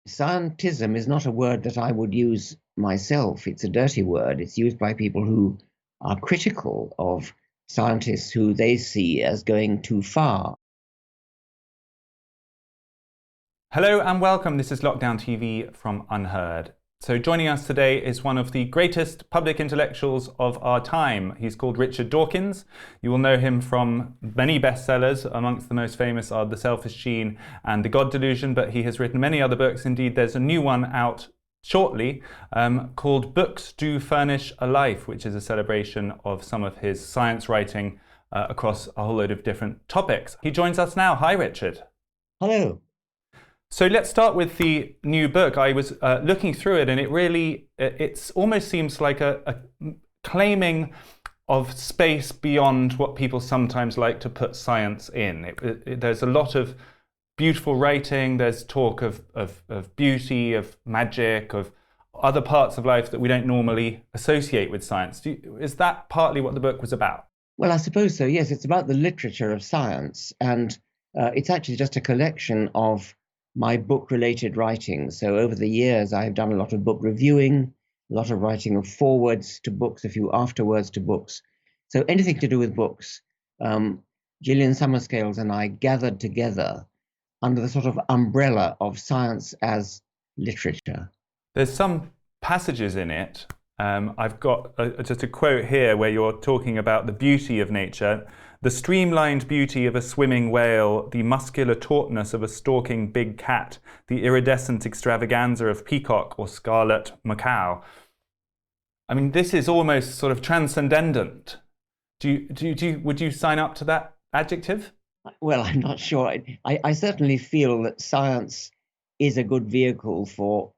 Scientism is not a word that I would use myself. It's a dirty word. It's used by people who are critical of scientists who they see as going too far. Hello and welcome. This is LockdownTV from UnHerd. So joining us today is one of the greatest public intellectuals of our time. He's called Richard Dawkins. You will know him from many bestsellers. Amongst the most famous are The Selfish Gene and The God Delusion, but he has written many other books. Indeed, there's a new one out shortly called Books Do Furnish a Life, which is a celebration of some of his science writing across a whole load of different topics. He joins us now. Hi, Richard. Hello. So let's start with the new book. I was looking through it, and it almost seems like a claiming of space beyond what people sometimes like to put science in. There's a lot of beautiful writing. There's talk of beauty, of magic, of other parts of life that we don't normally associate with science. Is that partly what the book was about? Well, I suppose so, yes. It's about the literature of science, and it's actually just a collection of my book-related writing. So over the years, I've done a lot of book reviewing, a lot of writing of forewords to books, a few afterwords to books. So anything to do with books, Gillian Summerscales and I gathered together under the sort of umbrella of science as literature. There's some passages in it. I've got just a quote here where you're talking about the beauty of nature. The streamlined beauty of a swimming whale, the muscular tautness of a stalking big cat, the iridescent extravaganza of peacock or scarlet macaw. I mean, this is almost sort of transcendent. Would you sign up to that adjective? Well, I'm not sure. I certainly feel that science is a good vehicle for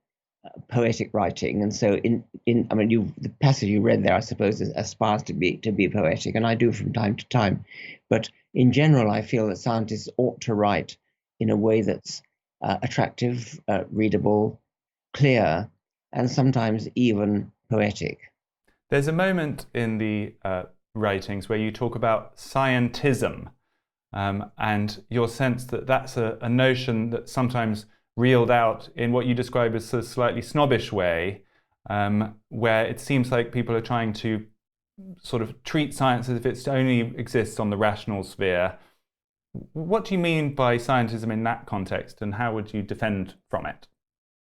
poetic writing, and so the passage you read there, I suppose, aspires to be poetic, and I do from time to time. But in general, I feel that scientists ought to write in a way that's attractive, readable, clear, and sometimes even poetic. There's a moment in the writings where you talk about scientism, and your sense that that's a notion that sometimes reeled out in what you describe as a slightly snobbish way, where it seems like people are trying to sort of treat science as if it only exists on the rational sphere. What do you mean by scientism in that context, and how would you defend from it?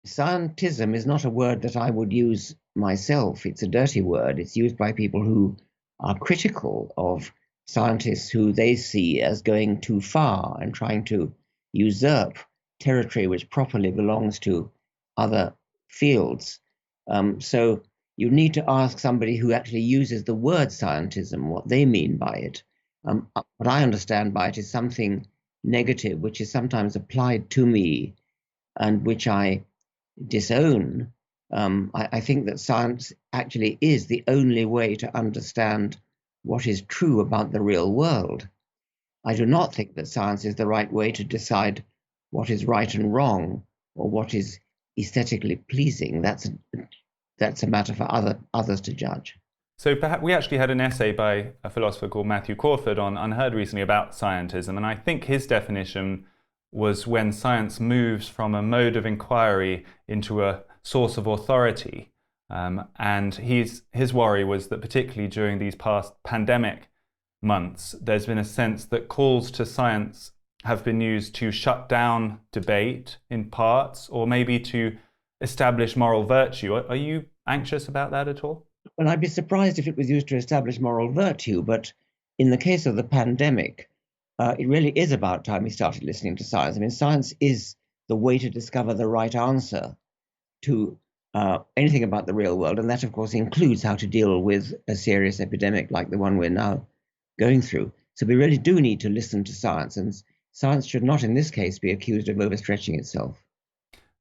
Scientism is not a word that I would use myself. It's a dirty word. It's used by people who are critical of scientists who they see as going too far and trying to usurp territory which properly belongs to other fields. So you need to ask somebody who actually uses the word scientism what they mean by it. What I understand by it is something negative, which is sometimes applied to me and which I disown. I think that science actually is the only way to understand what is true about the real world. I do not think that science is the right way to decide what is right and wrong, or what is aesthetically pleasing. That's a matter for others to judge. So perhaps we actually had an essay by a philosopher called Matthew Crawford on UnHerd recently about scientism, and I think his definition was when science moves from a mode of inquiry into a source of authority. And his worry was that particularly during these past pandemic months, there's been a sense that calls to science have been used to shut down debate in parts, or maybe to establish moral virtue. Are you anxious about that at all? Well, I'd be surprised if it was used to establish moral virtue, but in the case of the pandemic, it really is about time we started listening to science. I mean, science is the way to discover the right answer to anything about the real world, and that, of course, includes how to deal with a serious epidemic like the one we're now going through. So we really do need to listen to science, and science should not, in this case, be accused of overstretching itself.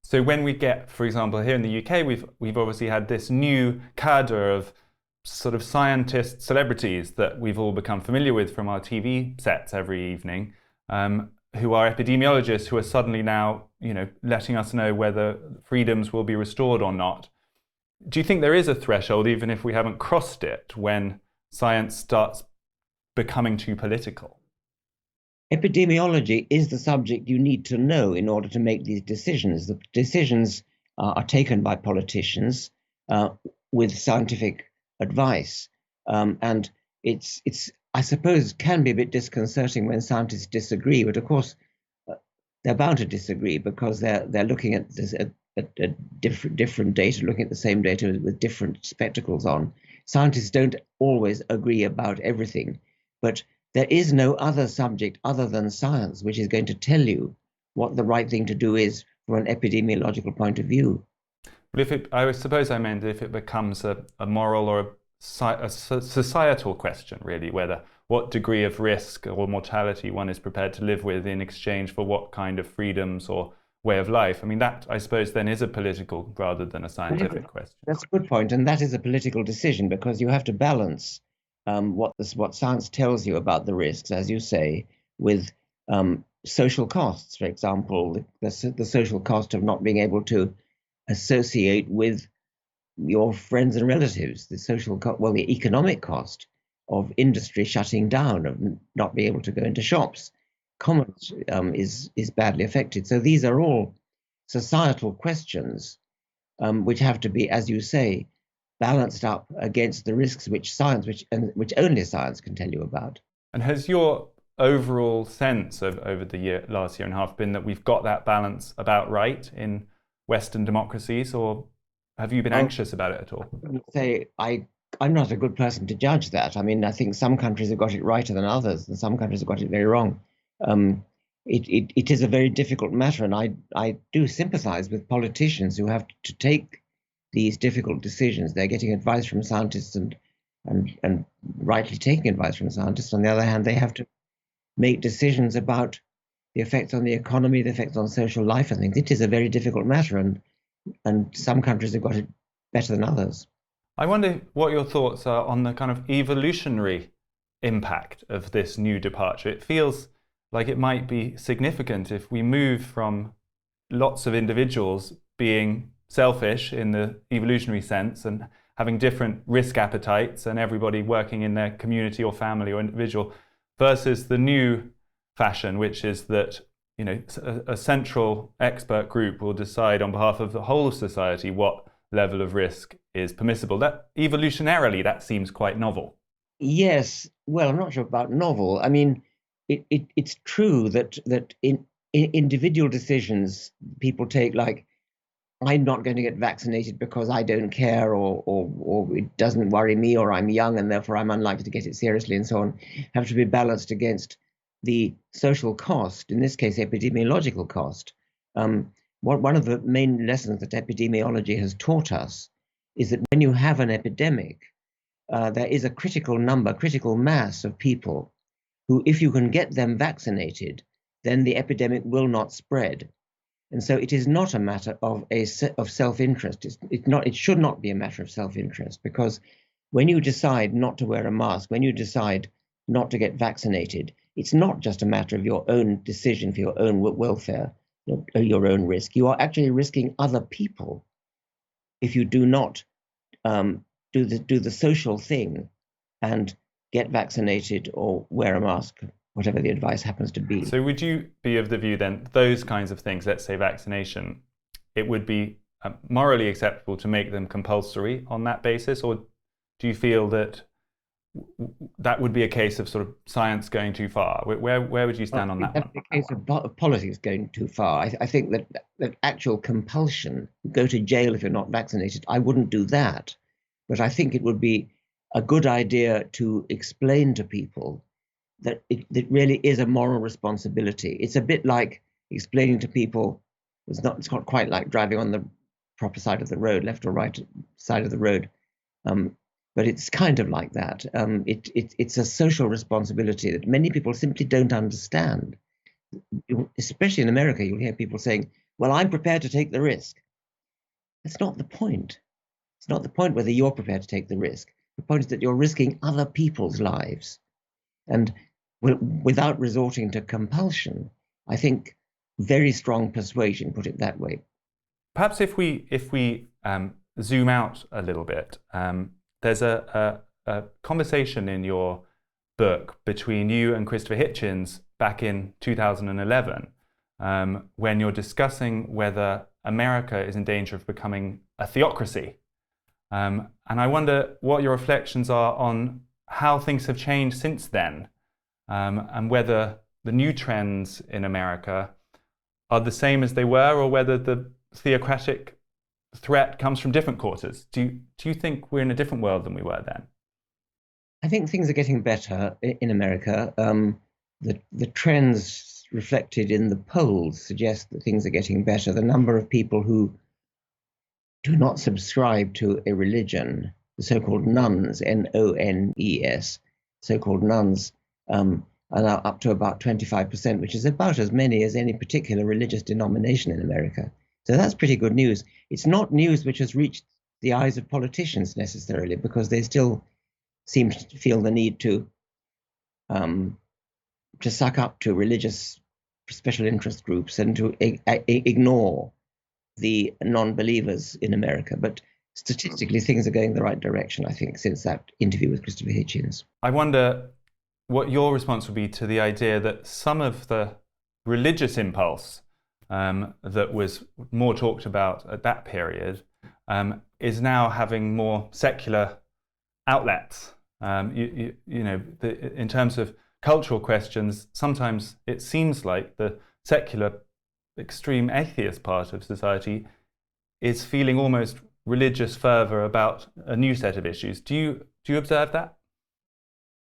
So when we get, for example, here in the UK, we've obviously had this new cadre of sort of scientist celebrities that we've all become familiar with from our TV sets every evening, who are epidemiologists who are suddenly now, letting us know whether freedoms will be restored or not. Do you think there is a threshold, even if we haven't crossed it, when science starts becoming too political? Epidemiology is the subject you need to know in order to make these decisions. The decisions are taken by politicians uh, with scientific advice, and it's I suppose can be a bit disconcerting when scientists disagree. But of course, uh, they're bound to disagree because they're looking at this at different data, looking at the same data with different spectacles on. Scientists don't always agree about everything, but there is no other subject other than science which is going to tell you what the right thing to do is from an epidemiological point of view. But if it, I suppose I meant if it becomes a moral or a societal question, really, whether what degree of risk or mortality one is prepared to live with in exchange for what kind of freedoms or way of life. I mean, that, I suppose, then is a political rather than a scientific question. That's a good point, and that is a political decision because you have to balance what science tells you about the risks, as you say, with social costs. For example, the social cost of not being able to associate with your friends and relatives, the economic cost of industry shutting down, of not being able to go into shops. Commerce is badly affected. So these are all societal questions which have to be, as you say, balanced up against the risks which only science can tell you about. And has your overall sense of over the last year and a half been that we've got that balance about right in Western democracies, or have you been anxious about it at all? Say I'm not a good person to judge that. I mean, I think some countries have got it righter than others, and some countries have got it very wrong. It is a very difficult matter, and I do sympathise with politicians who have to take these difficult decisions. They're getting advice from scientists and rightly taking advice from scientists. On the other hand, they have to make decisions about the effects on the economy, the effects on social life and things. It is a very difficult matter, and some countries have got it better than others. I wonder what your thoughts are on the kind of evolutionary impact of this new departure. It feels like it might be significant if we move from lots of individuals being selfish in the evolutionary sense and having different risk appetites and everybody working in their community or family or individual versus the new fashion, which is that a central expert group will decide on behalf of the whole of society what level of risk is permissible. That evolutionarily, that seems quite novel. Yes, well, I'm not sure about novel. I mean, it's true that in individual decisions people take, like, I'm not going to get vaccinated because I don't care, or it doesn't worry me, or I'm young and therefore I'm unlikely to get it seriously, and so on, have to be balanced against the social cost, in this case, epidemiological cost. One of the main lessons that epidemiology has taught us is that when you have an epidemic, there is a critical mass of people who, if you can get them vaccinated, then the epidemic will not spread. And so it is not a matter of self-interest. It should not be a matter of self-interest, because when you decide not to wear a mask, when you decide not to get vaccinated, it's not just a matter of your own decision for your own welfare, your own risk. You are actually risking other people if you do not do the social thing and get vaccinated or wear a mask, whatever the advice happens to be. So would you be of the view then, those kinds of things, let's say vaccination, it would be morally acceptable to make them compulsory on that basis? Or do you feel that that would be a case of sort of science going too far? Where would you stand on that one? That's a case of politics going too far. I think that actual compulsion, go to jail if you're not vaccinated, I wouldn't do that. But I think it would be a good idea to explain to people that it really is a moral responsibility. It's a bit like explaining to people, it's not quite like driving on the proper side of the road, left or right side of the road. But it's kind of like that. It's a social responsibility that many people simply don't understand. Especially in America, you'll hear people saying, well, I'm prepared to take the risk. That's not the point. It's not the point whether you're prepared to take the risk. The point is that you're risking other people's lives. And without resorting to compulsion, I think very strong persuasion, put it that way. Perhaps if we zoom out a little bit, there's a conversation in your book between you and Christopher Hitchens back in 2011, when you're discussing whether America is in danger of becoming a theocracy. And I wonder what your reflections are on how things have changed since then, and whether the new trends in America are the same as they were, or whether the theocratic threat comes from different quarters. Do you think we're in a different world than we were then? I think things are getting better in America. The trends reflected in the polls suggest that things are getting better. The number of people who do not subscribe to a religion, the so-called nuns, N-O-N-E-S, so-called nuns, are now up to about 25%, which is about as many as any particular religious denomination in America. So that's pretty good news. It's not news which has reached the eyes of politicians necessarily, because they still seem to feel the need to suck up to religious special interest groups and to ignore the non-believers in America. But statistically, things are going the right direction, I think, since that interview with Christopher Hitchens. I wonder what your response would be to the idea that some of the religious impulse that was more talked about at that period is now having more secular outlets. In terms of cultural questions, sometimes it seems like the secular extreme atheist part of society is feeling almost religious fervor about a new set of issues. Do you observe that?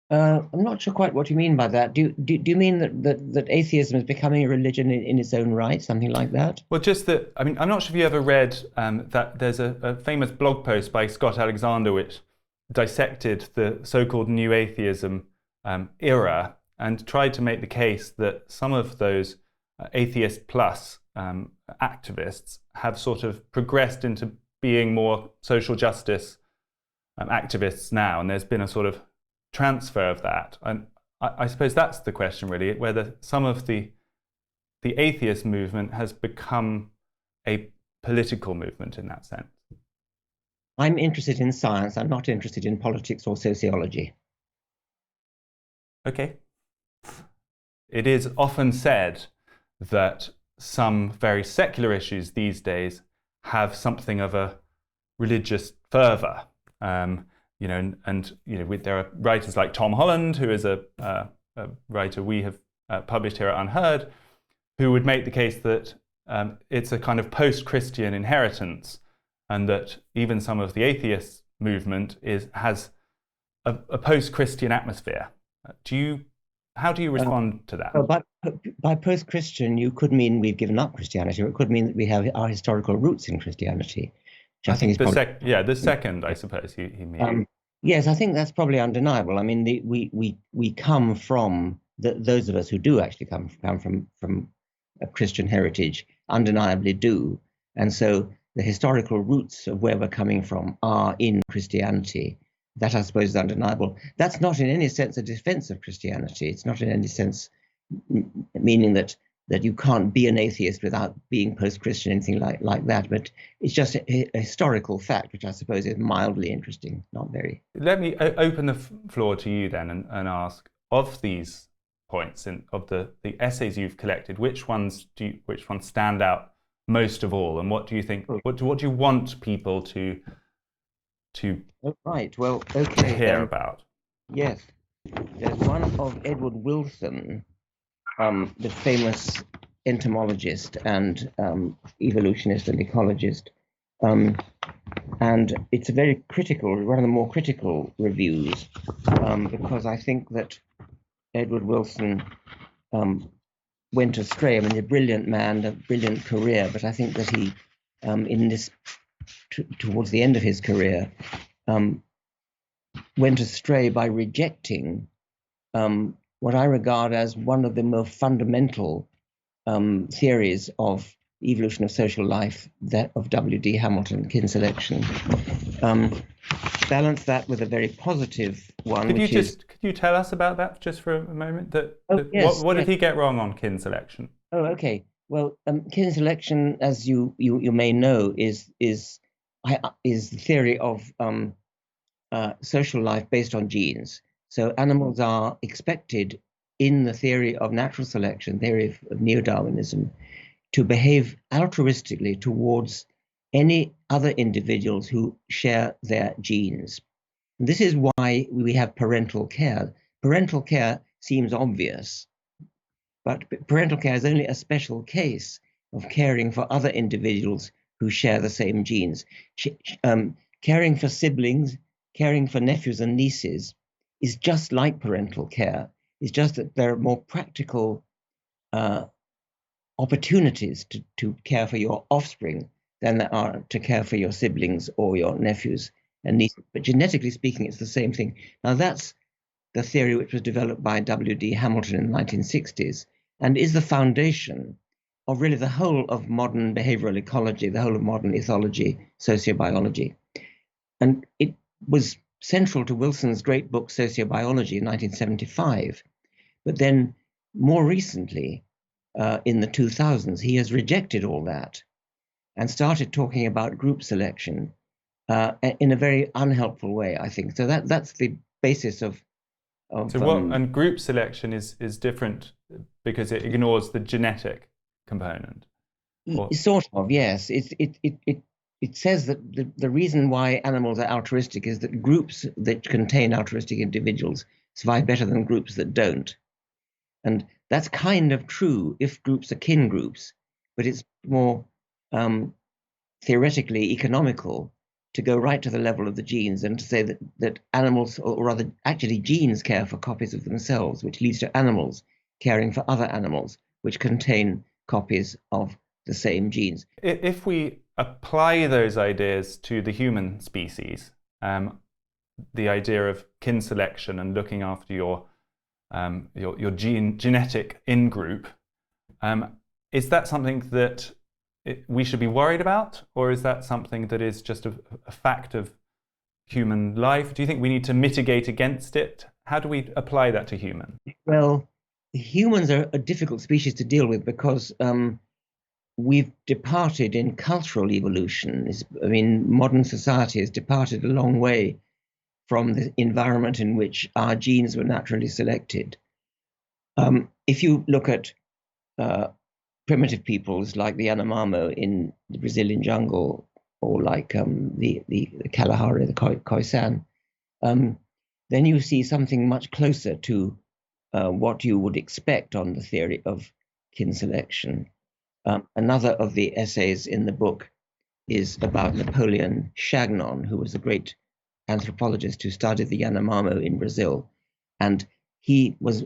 I'm not sure quite what you mean by that. Do you mean that atheism is becoming a religion in its own right, something like that? Well, just that, I mean, I'm not sure if you ever read that there's a famous blog post by Scott Alexander which dissected the so-called new atheism era and tried to make the case that some of those atheist plus activists have sort of progressed into being more social justice activists now, and there's been a sort of transfer of that. And I suppose that's the question really, whether some of the atheist movement has become a political movement in that sense. I'm interested in science. I'm not interested in politics or sociology. Okay. It is often said that some very secular issues these days have something of a religious fervor. There are writers like Tom Holland, who is a writer we have published here at UnHerd, who would make the case that it's a kind of post-Christian inheritance, and that even some of the atheist movement has a post-Christian atmosphere. How do you respond to that? Well, by post-Christian, you could mean we've given up Christianity, or it could mean that we have our historical roots in Christianity. I think the second, I suppose he means. Yes, I think that's probably undeniable. I mean, we come from those of us who do actually come from a Christian heritage, undeniably do, and so the historical roots of where we're coming from are in Christianity. That, I suppose, is undeniable. That's not in any sense a defense of Christianity. It's not in any sense meaning that you can't be an atheist without being post-Christian, anything like that. But it's just a historical fact, which I suppose is mildly interesting, not very. Let me open the floor to you then and ask, of these points of the essays you've collected, which ones stand out most of all, and what do you think? What do you want people to right? Well, okay. Hear about? Yes, there's one of Edward Wilson, the famous entomologist and evolutionist and ecologist, and it's a very critical, one of the more critical reviews, because I think that Edward Wilson went astray. I mean, a brilliant man, a brilliant career, but I think that he, towards the end of his career, went astray by rejecting what I regard as one of the more fundamental theories of evolution of social life, that of W.D. Hamilton, kin selection. Balance that with a very positive one. Could you tell us about that just for a moment? Yes, what did he get wrong on kin selection? Oh, okay. Well, kin selection, as you may know, is the theory of social life based on genes. So animals are expected in the theory of natural selection, theory of neo-Darwinism, to behave altruistically towards any other individuals who share their genes. And this is why we have parental care. Parental care seems obvious, but parental care is only a special case of caring for other individuals who share the same genes. Caring for siblings, caring for nephews and nieces is just like parental care. It's just that there are more practical opportunities to care for your offspring than there are to care for your siblings or your nephews and nieces. But genetically speaking, it's the same thing. Now, that's the theory which was developed by W.D. Hamilton in the 1960s and is the foundation of really the whole of modern behavioral ecology, the whole of modern ethology, sociobiology. And it was central to Wilson's great book, Sociobiology, in 1975. But then more recently, in the 2000s, he has rejected all that and started talking about group selection in a very unhelpful way, I think. So that's the basis of and group selection is different because it ignores the genetic component. Sort of, yes. It says that the reason why animals are altruistic is that groups that contain altruistic individuals survive better than groups that don't. And that's kind of true if groups are kin groups, but it's more theoretically economical to go right to the level of the genes and to say that animals, or rather actually genes, care for copies of themselves, which leads to animals caring for other animals which contain copies of the same genes. If we apply those ideas to the human species, the idea of kin selection and looking after your genetic in-group, is that something that we should be worried about, or is that something that is just a fact of human life? Do you think we need to mitigate against it? How do we apply that to humans? Well, humans are a difficult species to deal with because we've departed in cultural evolution. I mean, modern society has departed a long way from the environment in which our genes were naturally selected. If you look at primitive peoples like the Yanomamo in the Brazilian jungle, or like the Kalahari, the Khoisan, then you see something much closer to what you would expect on the theory of kin selection. Another of the essays in the book is about Napoleon Chagnon, who was a great anthropologist who studied the Yanomamo in Brazil. And he was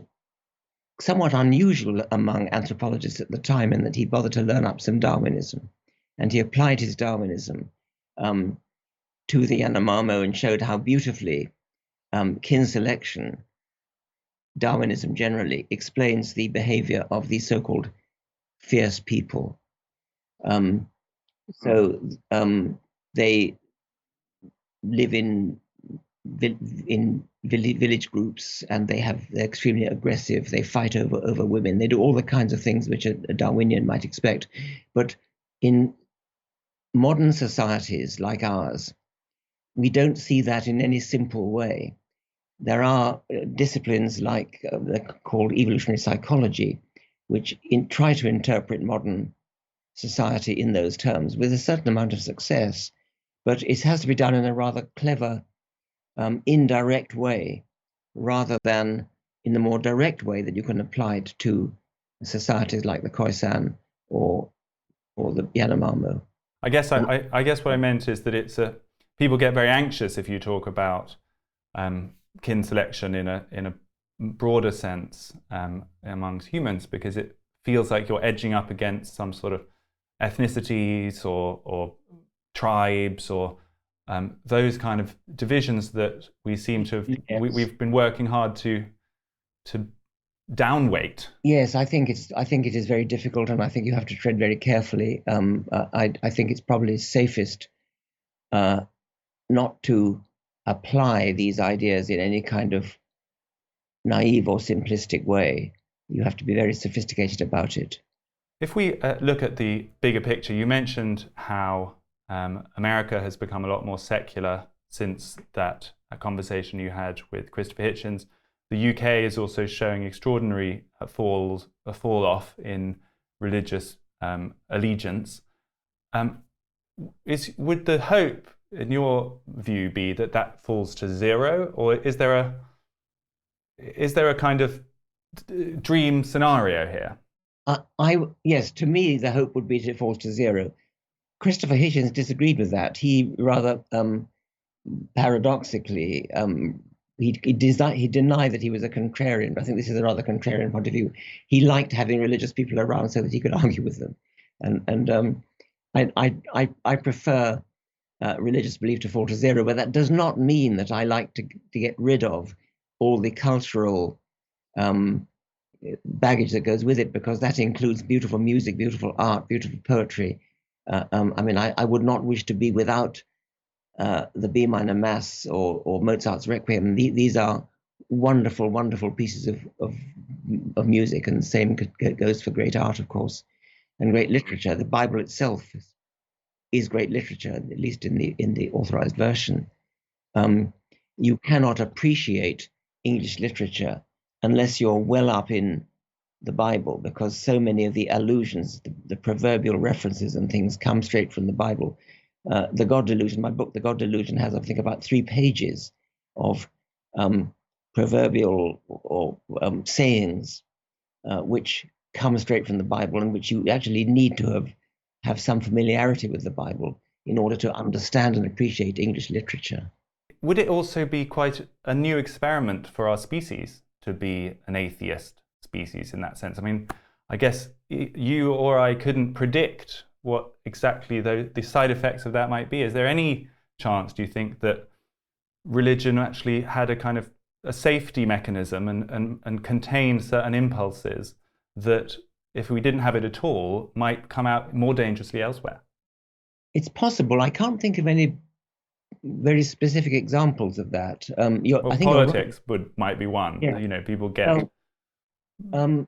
somewhat unusual among anthropologists at the time in that he bothered to learn up some Darwinism. And he applied his Darwinism to the Yanomamo and showed how beautifully kin selection, Darwinism generally, explains the behavior of these so-called fierce people. They live in village groups, and they're extremely aggressive. They fight over women. They do all the kinds of things which a Darwinian might expect. But in modern societies like ours, we don't see that in any simple way. There are disciplines like called evolutionary psychology, which try to interpret modern society in those terms with a certain amount of success, but it has to be done in a rather clever, indirect way, rather than in the more direct way that you can apply it to societies like the Khoisan or the Yanomamo. I guess what I meant is that people get very anxious if you talk about kin selection in a broader sense amongst humans, because it feels like you're edging up against some sort of ethnicities or tribes or those kind of divisions that we seem to have, yes. We've been working hard to downweight. Yes, I think it is very difficult, and I think you have to tread very carefully. I think it's probably safest not to apply these ideas in any kind of naive or simplistic way. You have to be very sophisticated about it. If we look at the bigger picture, you mentioned how America has become a lot more secular since that conversation you had with Christopher Hitchens. the UK is also showing extraordinary fall off in religious allegiance. Would the hope, in your view, be that that falls to zero, or is there a kind of dream scenario here? Yes, to me, the hope would be that it falls to zero. Christopher Hitchens disagreed with that. He rather paradoxically, he denied that he was a contrarian. I think this is a rather contrarian point of view. He liked having religious people around so that he could argue with them, and I prefer religious belief to fall to zero, but that does not mean that I like to get rid of all the cultural baggage that goes with it, because that includes beautiful music, beautiful art, beautiful poetry. I mean, I would not wish to be without the B minor Mass or Mozart's Requiem. These are wonderful, wonderful pieces of music, and the same goes for great art, of course, and great literature. The Bible itself is great literature, at least in the authorized version. You cannot appreciate English literature unless you're well up in the Bible, because so many of the allusions, the proverbial references and things come straight from the Bible. The God Delusion, my book, The God Delusion, has, I think, about 3 pages of proverbial or sayings which come straight from the Bible, and which you actually need to have some familiarity with the Bible in order to understand and appreciate English literature. Would it also be quite a new experiment for our species to be an atheist species in that sense? I mean, I guess you or I couldn't predict what exactly the side effects of that might be. Is there any chance, do you think, that religion actually had a kind of a safety mechanism and contained certain impulses that, if we didn't have it at all, might come out more dangerously elsewhere? It's possible. I can't think of any very specific examples of that. Well, I think politics might be one. Yeah. You know, people get. Well,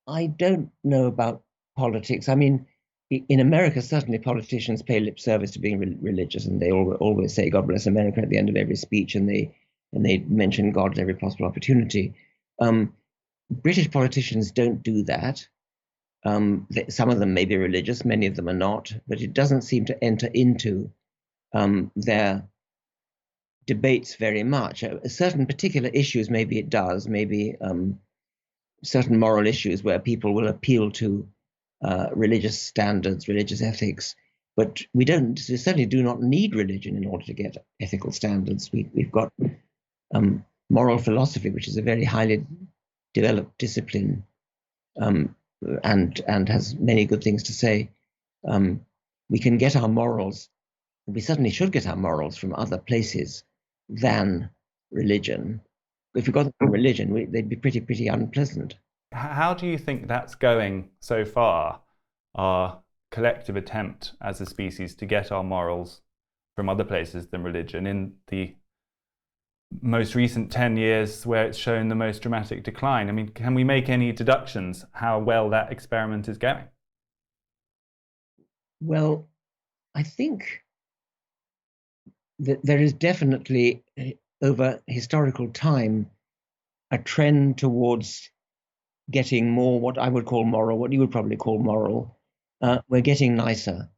I don't know about politics. I mean, in America, certainly politicians pay lip service to being religious, and they always say "God bless America" at the end of every speech, and they mention God at every possible opportunity. British politicians don't do that. Some of them may be religious, many of them are not, but it doesn't seem to enter into their debates very much. Certain particular issues, maybe it does, maybe certain moral issues where people will appeal to religious standards, religious ethics, but we certainly do not need religion in order to get ethical standards. We've got moral philosophy, which is a very highly developed discipline, and has many good things to say. We can get our morals, we certainly should get our morals, from other places than religion. If we got them from religion, they'd be pretty unpleasant. How do you think that's going so far, our collective attempt as a species to get our morals from other places than religion, in the most recent 10 years where it's shown the most dramatic decline? I mean, can we make any deductions how well that experiment is going? Well, I think that there is definitely, over historical time, a trend towards getting more what I would call moral, what you would probably call moral. We're getting nicer.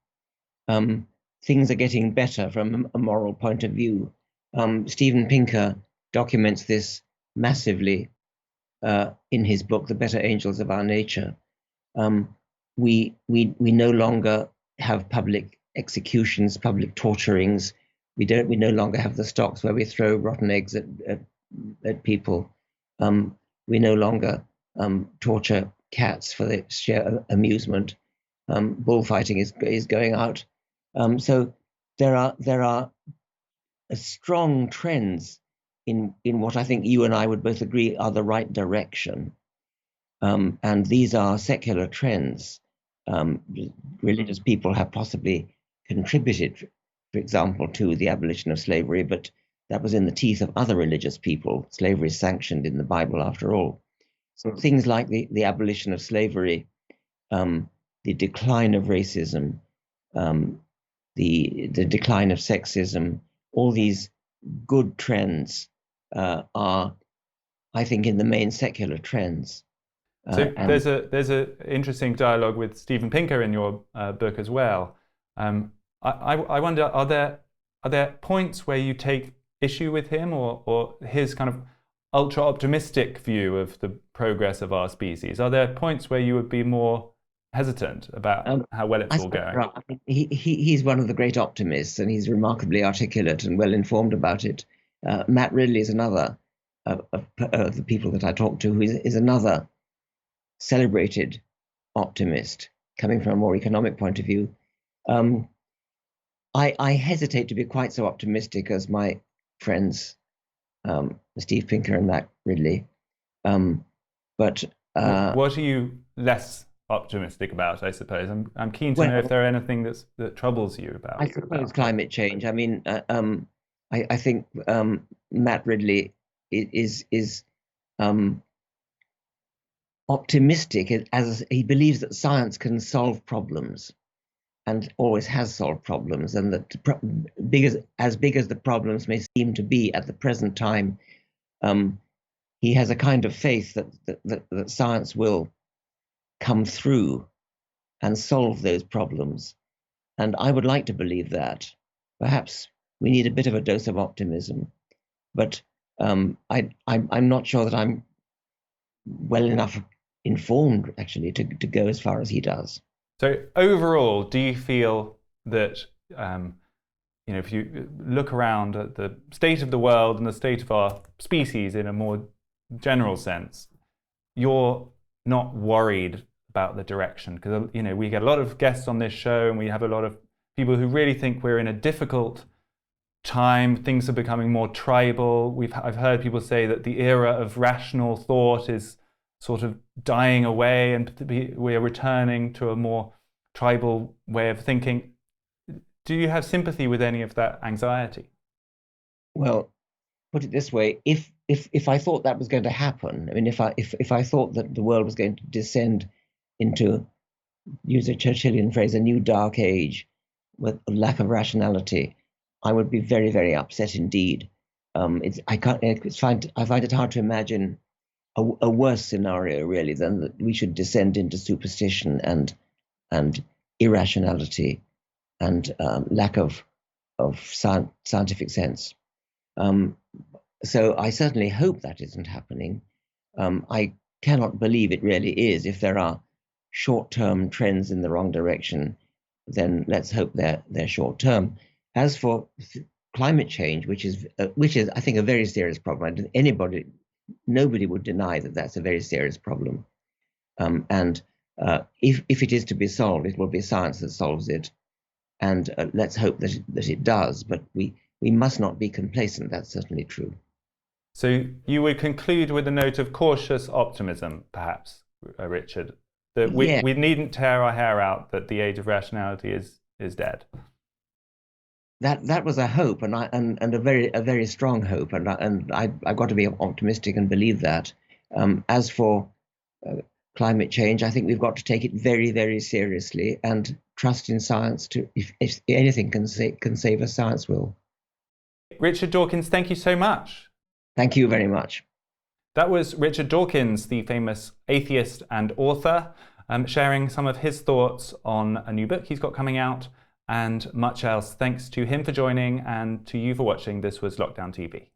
Things are getting better from a moral point of view. Steven Pinker documents this massively in his book, The Better Angels of Our Nature. We no longer have public executions, public torturings. We no longer have the stocks where we throw rotten eggs at people. We no longer torture cats for the sheer amusement. Bullfighting is going out. So there are strong trends in what I think you and I would both agree are the right direction. And these are secular trends. Religious people have possibly contributed, for example, to the abolition of slavery, but that was in the teeth of other religious people. Slavery is sanctioned in the Bible, after all. So things like the abolition of slavery, the decline of racism, the decline of sexism, all these good trends are I think, in the main secular trends. So And there's a interesting dialogue with Steven Pinker in your book as well. I wonder, are there points where you take issue with him, or his kind of ultra optimistic view of the progress of our species? Are there points where you would be more hesitant about how well it's all going? I mean, he's one of the great optimists, and he's remarkably articulate and well informed about it. Matt Ridley is another of the people that I talk to, who is another celebrated optimist, coming from a more economic point of view. I hesitate to be quite so optimistic as my friends, Steve Pinker and Matt Ridley. But what are you less optimistic about, I suppose? I'm keen to know if there are anything that troubles you about. I suppose climate change. I mean, I think Matt Ridley is optimistic, as he believes that science can solve problems and always has solved problems, and that as big as the problems may seem to be at the present time, he has a kind of faith that science will come through and solve those problems. And I would like to believe that. Perhaps we need a bit of a dose of optimism, but I'm not sure that I'm well enough informed, actually, to go as far as he does. So overall, do you feel that, if you look around at the state of the world and the state of our species in a more general sense, you're not worried about the direction? Because, we get a lot of guests on this show, and we have a lot of people who really think we're in a difficult time. Things are becoming more tribal. I've heard people say that the era of rational thought is sort of dying away, and we're returning to a more tribal way of thinking. Do you have sympathy with any of that anxiety? Well, put it this way: if I thought that was going to happen, I mean, if I thought that the world was going to descend into, use a Churchillian phrase, a new dark age with a lack of rationality, I would be very, very upset indeed. I find it hard to imagine a worse scenario, really, than that we should descend into superstition and irrationality and lack of scientific sense. So I certainly hope that isn't happening. I cannot believe it really is. If there are short-term trends in the wrong direction, then let's hope they're short-term. As for climate change, which is I think a very serious problem. Nobody would deny that that's a very serious problem. And if it is to be solved, it will be science that solves it. And let's hope that it does. But we must not be complacent. That's certainly true. So you would conclude with a note of cautious optimism, perhaps, Richard, that we needn't tear our hair out that the age of rationality is dead. That was a hope, and a very strong hope, and I've got to be optimistic and believe that. As for climate change, I think we've got to take it very, very seriously and trust in science. If anything can save us, science will. Richard Dawkins, thank you so much. Thank you very much. That was Richard Dawkins, the famous atheist and author, sharing some of his thoughts on a new book he's got coming out, and much else. Thanks to him for joining, and to you for watching. This was Lockdown TV.